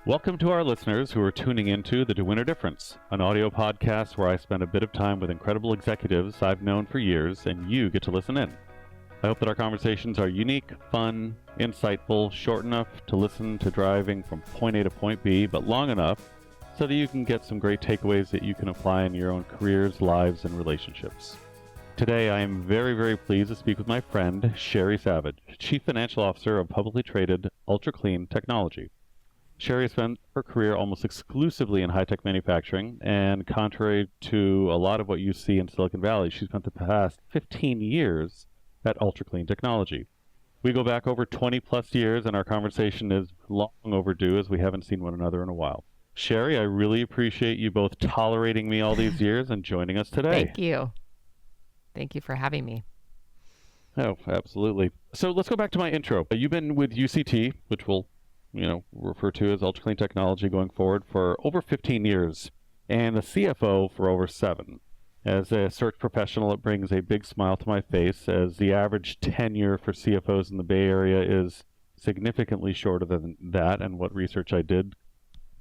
Welcome to our listeners who are tuning into the DeWinter Difference, an audio podcast where I spend a bit of time with incredible executives I've known for years, and you get to listen in. I hope that our conversations are unique, fun, insightful, short enough to listen to driving from point A to point B, but long enough so that you can get some great takeaways that you can apply in your own careers, lives, and relationships. Today, I am very, very pleased to speak with my friend, Sheri Savage, Chief Financial Officer of publicly traded Ultra Clean Technology. Sheri spent her career almost exclusively in high-tech manufacturing, and contrary to a lot of what you see in Silicon Valley, she spent the past 15 years at Ultra Clean Technology. We go back over 20 plus years, and our conversation is long overdue as we haven't seen one another in a while. Sheri, I really appreciate you both tolerating me all these years and joining us today. Thank you. Thank you for having me. Oh, absolutely. So let's go back to my intro. You've been with UCT, which we'll refer to as Ultra Clean Technology going forward, for over 15 years, and the CFO for over 7. As a search professional, it brings a big smile to my face, as the average tenure for CFOs in the Bay Area is significantly shorter than that, and what research I did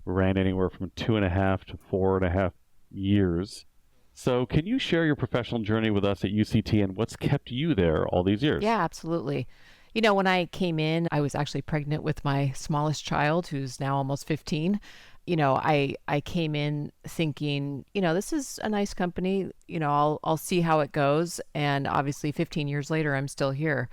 ran anywhere from 2.5 to 4.5 years. So can you share your professional journey with us at UCT and what's kept you there all these years? Yeah, absolutely. When I came in, I was actually pregnant with my smallest child, who's now almost 15. I came in thinking, this is a nice company. I'll see how it goes. And obviously 15 years later, I'm still here.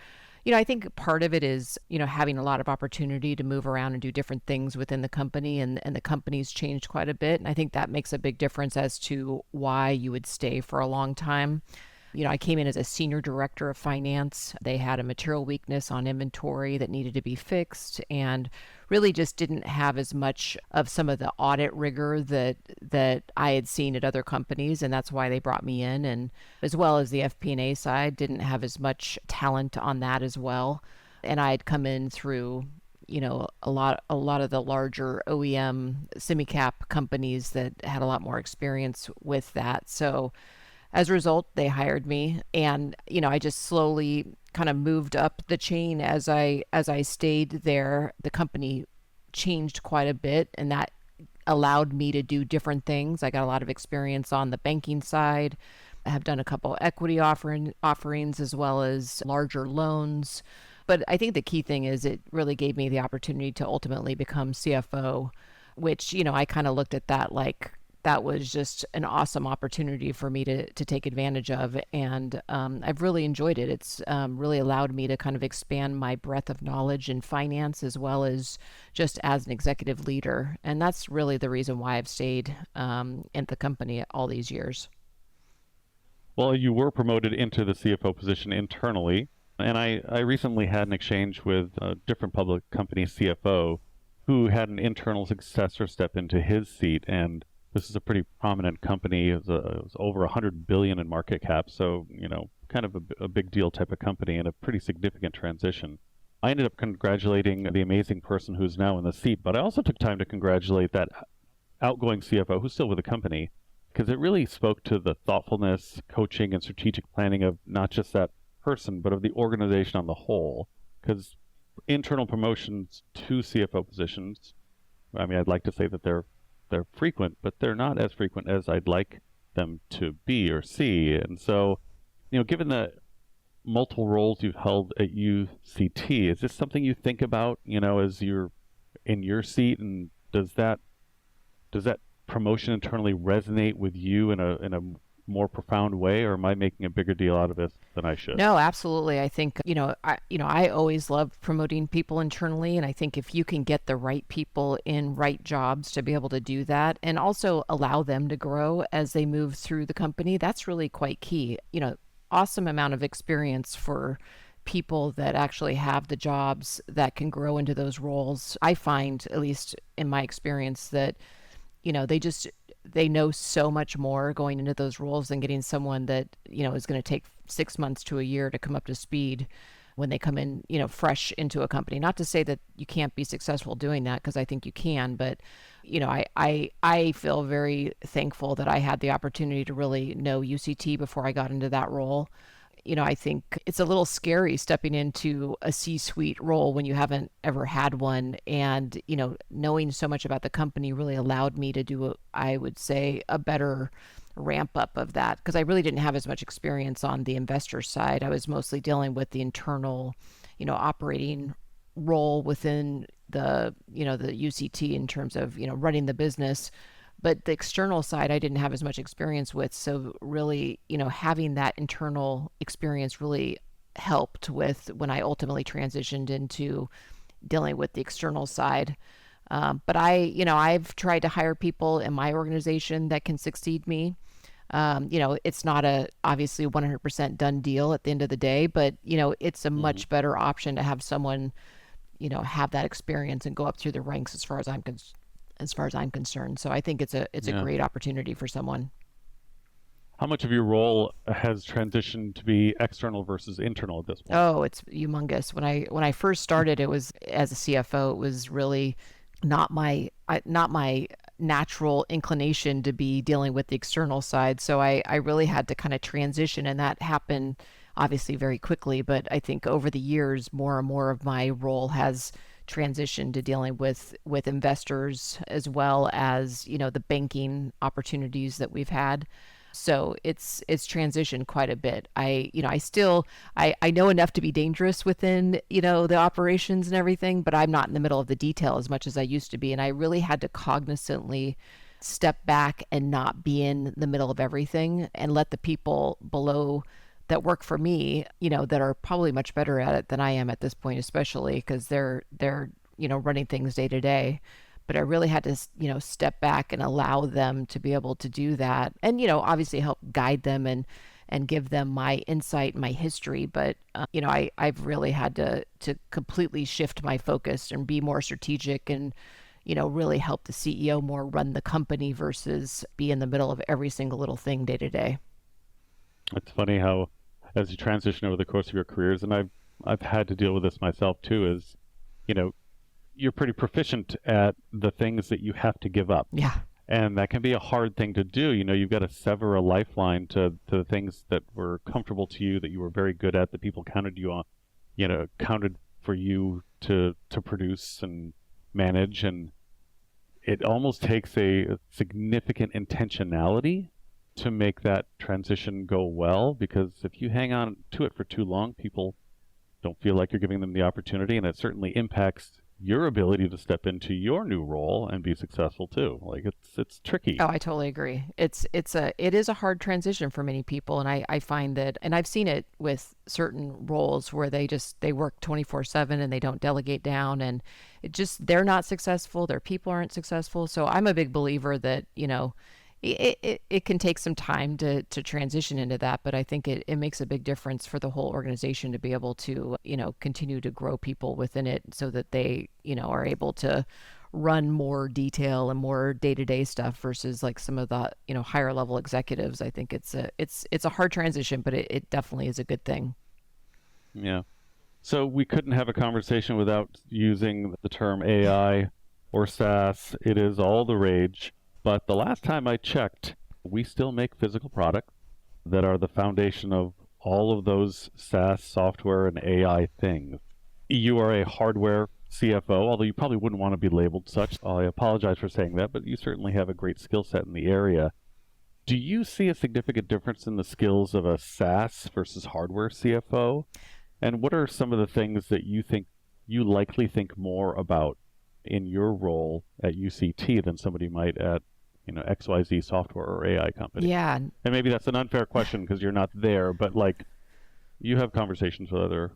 I think part of it is, having a lot of opportunity to move around and do different things within the company, and the company's changed quite a bit. And I think that makes a big difference as to why you would stay for a long time. I came in as a senior director of finance. They had a material weakness on inventory that needed to be fixed, and really just didn't have as much of some of the audit rigor that I had seen at other companies, and that's why they brought me in. And as well as the FP&A side, didn't have as much talent on that as well. And I had come in through a lot of the larger OEM semi-cap companies that had a lot more experience with that. So as a result, they hired me, and I just slowly kind of moved up the chain as I stayed there. The company changed quite a bit, and that allowed me to do different things. I got a lot of experience on the banking side. I have done a couple equity offerings as well as larger loans. But I think the key thing is it really gave me the opportunity to ultimately become CFO, which I kind of looked at that like that was just an awesome opportunity for me to take advantage of. And I've really enjoyed it. It's really allowed me to kind of expand my breadth of knowledge in finance as well as just as an executive leader. And that's really the reason why I've stayed at the company all these years. Well, you were promoted into the CFO position internally. And I recently had an exchange with a different public company CFO who had an internal successor step into his seat. And this is a pretty prominent company. It was over $100 billion in market cap, so kind of a big deal type of company and a pretty significant transition. I ended up congratulating the amazing person who's now in the seat, but I also took time to congratulate that outgoing CFO who's still with the company, because it really spoke to the thoughtfulness, coaching, and strategic planning of not just that person, but of the organization on the whole. Because internal promotions to CFO positions, I'd like to say that they're frequent, but they're not as frequent as I'd like them to be or see. And so, given the multiple roles you've held at UCT, is this something you think about, as you're in your seat? And does that promotion internally resonate with you in a more profound way, or am I making a bigger deal out of it than I should? No, absolutely. I think, I always love promoting people internally. And I think if you can get the right people in right jobs to be able to do that and also allow them to grow as they move through the company, that's really quite key. Awesome amount of experience for people that actually have the jobs that can grow into those roles. I find, at least in my experience, that, they know so much more going into those roles than getting someone that, is going to take 6 months to a year to come up to speed when they come in, fresh into a company. Not to say that you can't be successful doing that, because I think you can, but, I feel very thankful that I had the opportunity to really know UCT before I got into that role. I think it's a little scary stepping into a C-suite role when you haven't ever had one. And, knowing so much about the company really allowed me to do, I would say, a better ramp up of that, because I really didn't have as much experience on the investor side. I was mostly dealing with the internal, operating role within the UCT in terms of, running the business. But the external side, I didn't have as much experience with. So really, having that internal experience really helped with when I ultimately transitioned into dealing with the external side. But I've tried to hire people in my organization that can succeed me. It's not a obviously 100% done deal at the end of the day, but it's a Hmm. much better option to have someone, have that experience and go up through the ranks as far as I'm concerned. So I think it's a Yeah. great opportunity for someone. How much of your role has transitioned to be external versus internal at this point? Oh, it's humongous. When I first started, it was as a CFO, it was really not my natural inclination to be dealing with the external side. So I really had to kind of transition, and that happened obviously very quickly. But I think over the years, more and more of my role has transitioned to dealing with investors as well as the banking opportunities that we've had. So it's transitioned quite a bit. I know enough to be dangerous within the operations and everything, but I'm not in the middle of the detail as much as I used to be, and I really had to cognizantly step back and not be in the middle of everything and let the people below that work for me, that are probably much better at it than I am at this point, especially because they're running things day to day. But I really had to, step back and allow them to be able to do that, and obviously help guide them and give them my insight, my history. But I've really had to completely shift my focus and be more strategic and really help the CEO more run the company versus be in the middle of every single little thing day to day. It's funny how, as you transition over the course of your careers, and I've had to deal with this myself too, is, you know, you're pretty proficient at the things that you have to give up. Yeah. And that can be a hard thing to do. You've got to sever a lifeline to the things that were comfortable to you, that you were very good at, that people counted you on, counted for you to produce and manage. And it almost takes a significant intentionality to make that transition go well, because if you hang on to it for too long, people don't feel like you're giving them the opportunity, and it certainly impacts your ability to step into your new role and be successful too. Like it's tricky. Oh, I totally agree. It is a hard transition for many people, and I find that, and I've seen it with certain roles where they work 24/7 and they don't delegate down, and they're not successful, their people aren't successful. So I'm a big believer that, it can take some time to transition into that, but I think it makes a big difference for the whole organization to be able to, continue to grow people within it so that they, are able to run more detail and more day-to-day stuff versus like some of the, higher level executives. I think it's a hard transition, but it definitely is a good thing. Yeah. So we couldn't have a conversation without using the term AI or SaaS. It is all the rage. But the last time I checked, we still make physical products that are the foundation of all of those SaaS software and AI things. You are a hardware CFO, although you probably wouldn't want to be labeled such. I apologize for saying that, but you certainly have a great skill set in the area. Do you see a significant difference in the skills of a SaaS versus hardware CFO? And what are some of the things that you likely think more about in your role at UCT than somebody might at, XYZ software or AI company? Yeah. And maybe that's an unfair question because you're not there, but like you have conversations with other,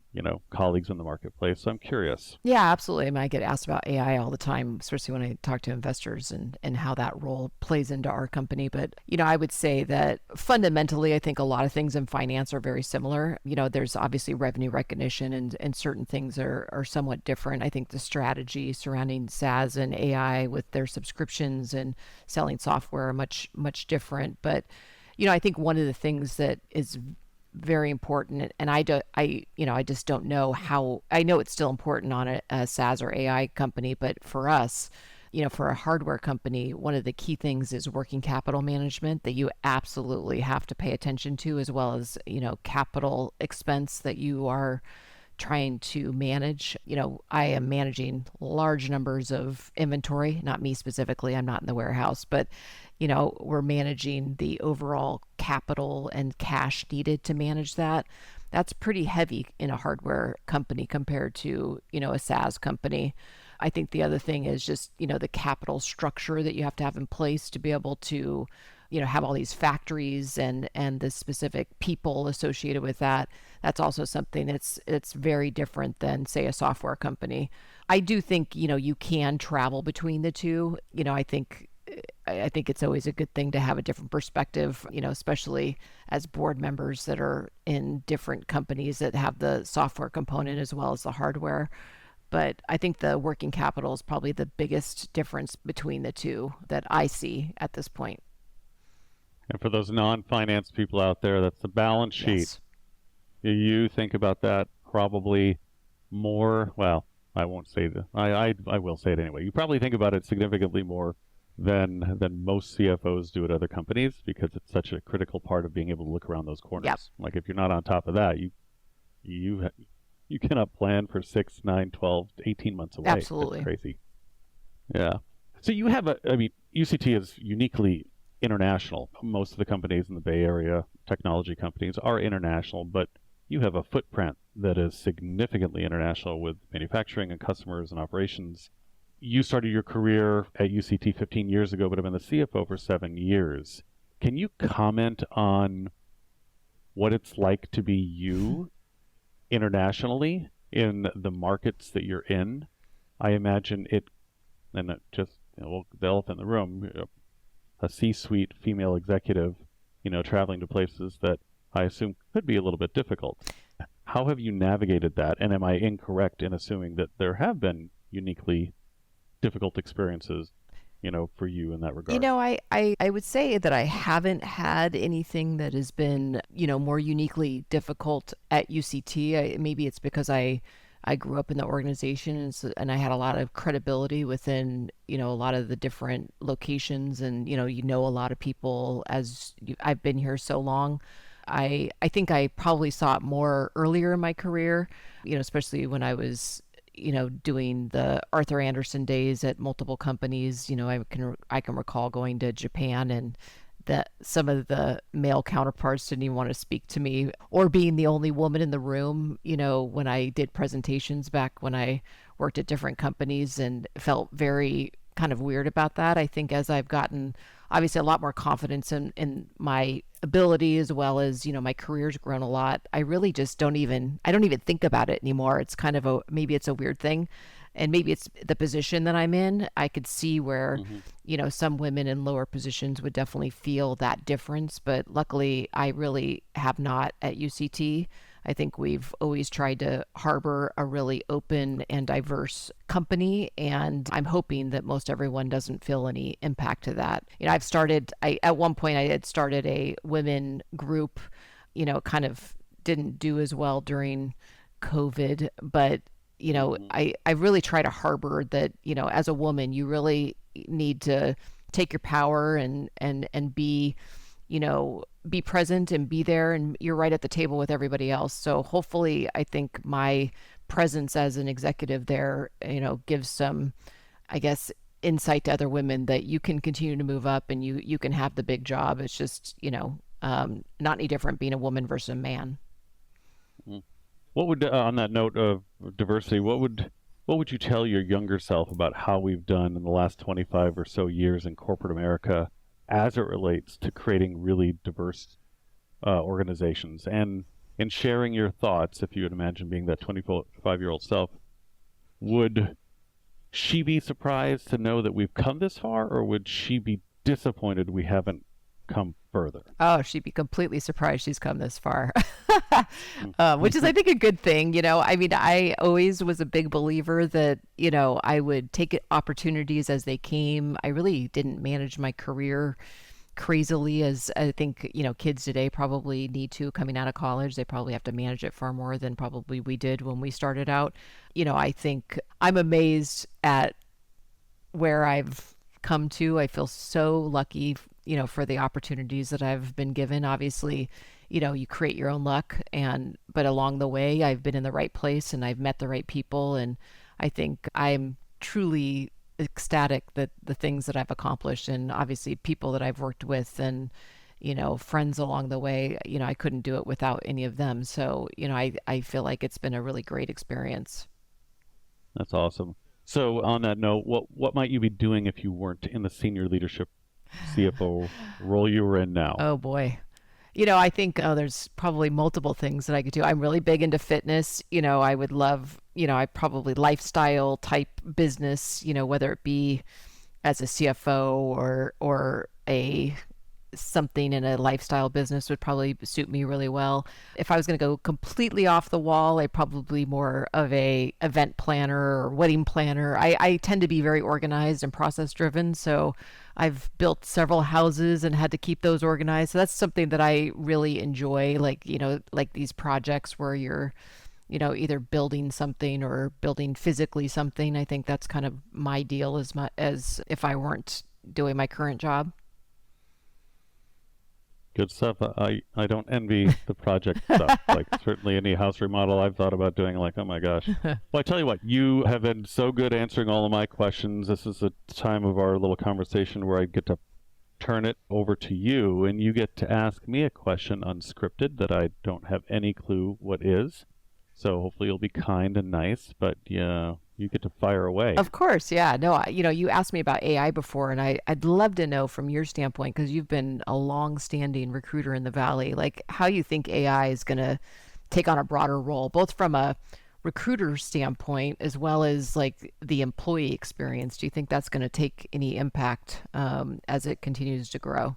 colleagues in the marketplace. So I'm curious. Yeah, absolutely. I mean, I get asked about AI all the time, especially when I talk to investors and how that role plays into our company. But, I would say that fundamentally, I think a lot of things in finance are very similar. There's obviously revenue recognition and certain things are somewhat different. I think the strategy surrounding SaaS and AI with their subscriptions and selling software are much, much different. But, I think one of the things that is very important, and I just don't know how. I know it's still important on a SaaS or AI company, but for us, for a hardware company, one of the key things is working capital management that you absolutely have to pay attention to, as well as, capital expense that you are trying to manage. I am managing large numbers of inventory, not me specifically, I'm not in the warehouse, but we're managing the overall capital and cash needed to manage that. That's pretty heavy in a hardware company compared to, a SaaS company. I think the other thing is just, the capital structure that you have to have in place to be able to, have all these factories and the specific people associated with that. That's also something it's very different than, say, a software company. I do think, you can travel between the two. I think it's always a good thing to have a different perspective, especially as board members that are in different companies that have the software component as well as the hardware. But I think the working capital is probably the biggest difference between the two that I see at this point. And for those non-finance people out there, that's the balance sheet. Yes. You think about that probably more. Well, I won't say that. I will say it anyway. You probably think about it significantly more than most CFOs do at other companies, because it's such a critical part of being able to look around those corners. Yep. Like if you're not on top of that, you cannot plan for 6, 9, 12, 18 months away. Absolutely. That's crazy. Yeah. So you have UCT is uniquely international. Most of the companies in the Bay Area, technology companies, are international, but you have a footprint that is significantly international with manufacturing and customers and operations. You started your career at UCT 15 years ago, but have been the CFO for 7 years. Can you comment on what it's like to be you internationally in the markets that you're in? I imagine it, and just the elephant in the room, a C-suite female executive, traveling to places that I assume could be a little bit difficult. How have you navigated that? And am I incorrect in assuming that there have been uniquely difficult experiences, for you in that regard? I would say that I haven't had anything that has been, more uniquely difficult at UCT. Maybe it's because I grew up in the organization, and I had a lot of credibility within, a lot of the different locations, and, a lot of people I've been here so long. I think I probably saw it more earlier in my career, especially when I was doing the Arthur Anderson days at multiple companies. I can recall going to Japan, and that some of the male counterparts didn't even want to speak to me, or being the only woman in the room, when I did presentations back when I worked at different companies, and felt very kind of weird about that. I think as I've gotten obviously a lot more confidence in my ability, as well as, my career's grown a lot, I really just I don't even think about it anymore. It's kind of maybe it's a weird thing, and maybe it's the position that I'm in. I could see where, some women in lower positions would definitely feel that difference, but luckily I really have not at UCT. I think we've always tried to harbor a really open and diverse company, and I'm hoping that most everyone doesn't feel any impact to that. At one point I had started a women group, kind of didn't do as well during COVID, but I really try to harbor that, as a woman, you really need to take your power and be, be present and be there, and you're right at the table with everybody else. So hopefully, I think my presence as an executive there, gives some, I guess, insight to other women that you can continue to move up, and you can have the big job. It's just, not any different being a woman versus a man. What would, on that note of diversity, what would you tell your younger self about how we've done in the last 25 or so years in corporate America as it relates to creating really diverse organizations? And in sharing your thoughts, if you would imagine being that 25-year-old self, would she be surprised to know that we've come this far, or would she be disappointed we haven't come further? Oh, she'd be completely surprised she's come this far, which is, I think, a good thing. I always was a big believer that, I would take opportunities as they came. I really didn't manage my career crazily, as I think, kids today probably need to, coming out of college. They probably have to manage it far more than probably we did when we started out. I think I'm amazed at where I've come to. I feel so lucky, for the opportunities that I've been given. Obviously, you create your own luck, but along the way, I've been in the right place and I've met the right people. And I think I'm truly ecstatic that the things that I've accomplished, and obviously people that I've worked with, and friends along the way, I couldn't do it without any of them. So, I feel like it's been a really great experience. That's awesome. So on that note, what might you be doing if you weren't in the senior leadership CFO role you were in now? Oh boy. I think there's probably multiple things that I could do. I'm really big into fitness. I would love, I probably lifestyle type business, whether it be as a CFO or a something in a lifestyle business would probably suit me really well. If I was going to go completely off the wall, I probably more of a event planner or wedding planner. I tend to be very organized and process driven, so I've built several houses and had to keep those organized. So that's something that I really enjoy, like, like these projects where you're either building something or building physically something. I think that's kind of my deal as if I weren't doing my current job. Good stuff. I don't envy the project stuff. Like certainly any house remodel I've thought about doing, like, oh my gosh. Well, I tell you what, you have been so good answering all of my questions. This is the time of our little conversation where I get to turn it over to you, and you get to ask me a question unscripted that I don't have any clue what is. So hopefully you'll be kind and nice, but yeah, you get to fire away. Of course, yeah. No, you asked me about AI before, and I'd love to know from your standpoint, because you've been a long-standing recruiter in the Valley, like how you think AI is going to take on a broader role, both from a recruiter standpoint as well as like the employee experience. Do you think that's going to take any impact as it continues to grow?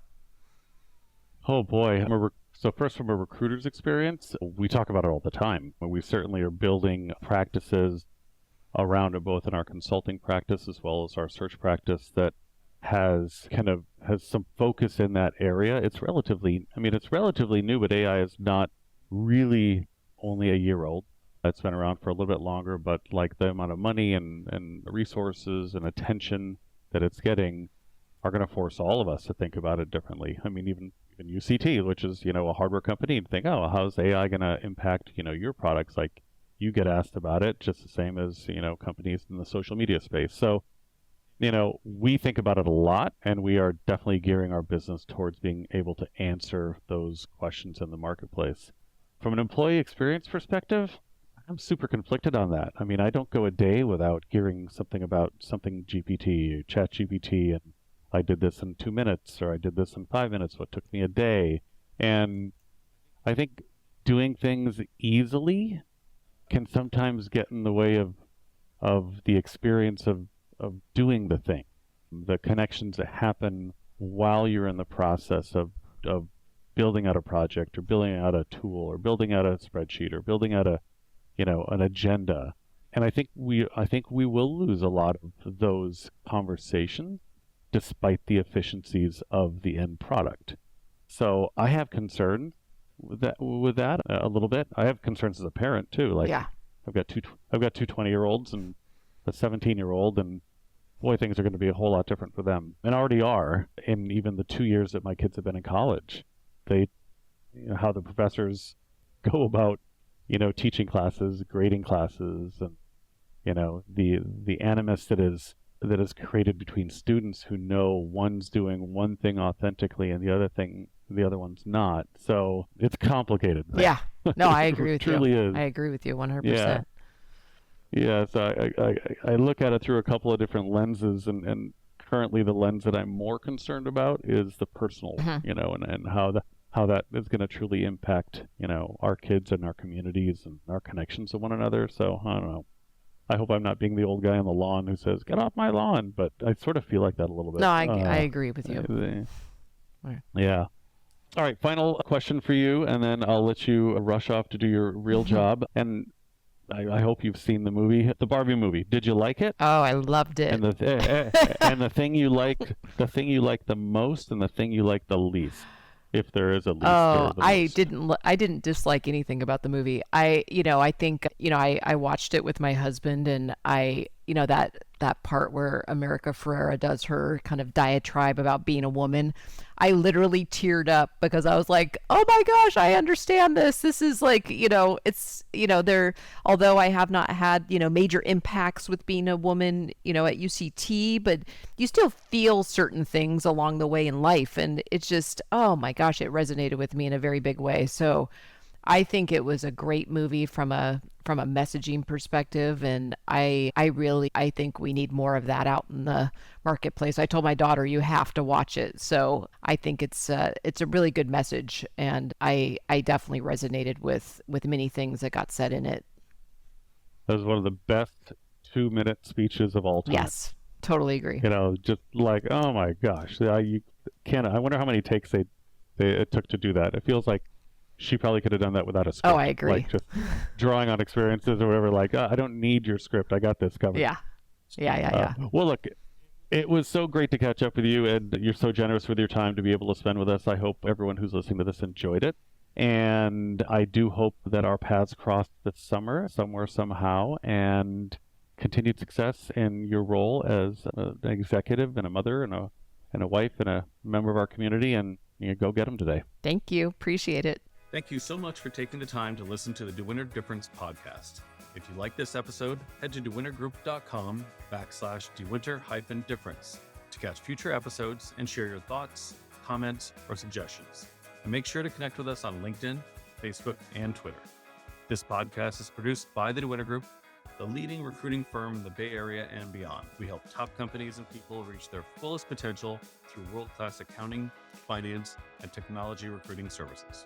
Oh boy. So first, from a recruiter's experience, we talk about it all the time. We certainly are building practices around it, both in our consulting practice as well as our search practice, that has some focus in that area. It's relatively new, but AI is not really only a year old. It's been around for a little bit longer, but like the amount of money and resources and attention that it's getting are going to force all of us to think about it differently. I mean, even UCT, which is, a hardware company, and think, oh, how's AI going to impact, your products? Like, you get asked about it just the same as, companies in the social media space. So, we think about it a lot, and we are definitely gearing our business towards being able to answer those questions in the marketplace. From an employee experience perspective, I'm super conflicted on that. I mean, I don't go a day without hearing something about something GPT or Chat GPT, and I did this in 2 minutes, or I did this in 5 minutes, what took me a day. And I think doing things easily can sometimes get in the way of the experience of doing the thing, the connections that happen while you're in the process of building out a project, or building out a tool, or building out a spreadsheet, or building out an agenda. And I think we will lose a lot of those conversations despite the efficiencies of the end product. So I have concerns with that a little bit. I have concerns as a parent too. Like, Yeah. I've got two 20-year-olds and a 17-year-old, and boy, things are going to be a whole lot different for them, and already are in even the 2 years that my kids have been in college. How the professors go about, teaching classes, grading classes, and the animus that is created between students who know one's doing one thing authentically and the other one's not. So it's complicated. Yeah. No, I agree with you. Truly is. I agree with you 100%. Yeah. Yeah. So I look at it through a couple of different lenses, and currently the lens that I'm more concerned about is the personal, and how that is going to truly impact, our kids and our communities and our connections to one another. So I don't know. I hope I'm not being the old guy on the lawn who says, "Get off my lawn," but I sort of feel like that a little bit. No, I agree with you. Yeah. All right, final question for you, and then I'll let you rush off to do your real job. And I hope you've seen the movie, the Barbie movie. Did you like it? Oh, I loved it. And the thing you liked the most, and the thing you liked the least, if there is a least. Oh, I didn't dislike anything about the movie. I think, I watched it with my husband, and I that part where America Ferrera does her kind of diatribe about being a woman, I literally teared up because I was like, oh my gosh, I understand this. This is like, it's, there, although I have not had, major impacts with being a woman, at UCT, but you still feel certain things along the way in life. And it's just, oh my gosh, it resonated with me in a very big way. So I think it was a great movie from a messaging perspective, and I think we need more of that out in the marketplace. I told my daughter, you have to watch it. So I think it's a really good message, and I definitely resonated with many things that got said in it. That was one of the best 2-minute speeches of all time. Yes, totally agree. Just like, oh my gosh, you can't. I wonder how many takes it took to do that. It feels like she probably could have done that without a script. Oh, I agree. Like just drawing on experiences or whatever. Like, I don't need your script. I got this covered. Yeah. Well, look, it was so great to catch up with you, and you're so generous with your time to be able to spend with us. I hope everyone who's listening to this enjoyed it. And I do hope that our paths cross this summer, somewhere, somehow, and continued success in your role as an executive and a mother and a wife and a member of our community. And go get them today. Thank you. Appreciate it. Thank you so much for taking the time to listen to the DeWinter Difference podcast. If you like this episode, head to dewintergroup.com/DeWinter-Difference to catch future episodes and share your thoughts, comments, or suggestions. And make sure to connect with us on LinkedIn, Facebook, and Twitter. This podcast is produced by the DeWinter Group, the leading recruiting firm in the Bay Area and beyond. We help top companies and people reach their fullest potential through world-class accounting, finance, and technology recruiting services.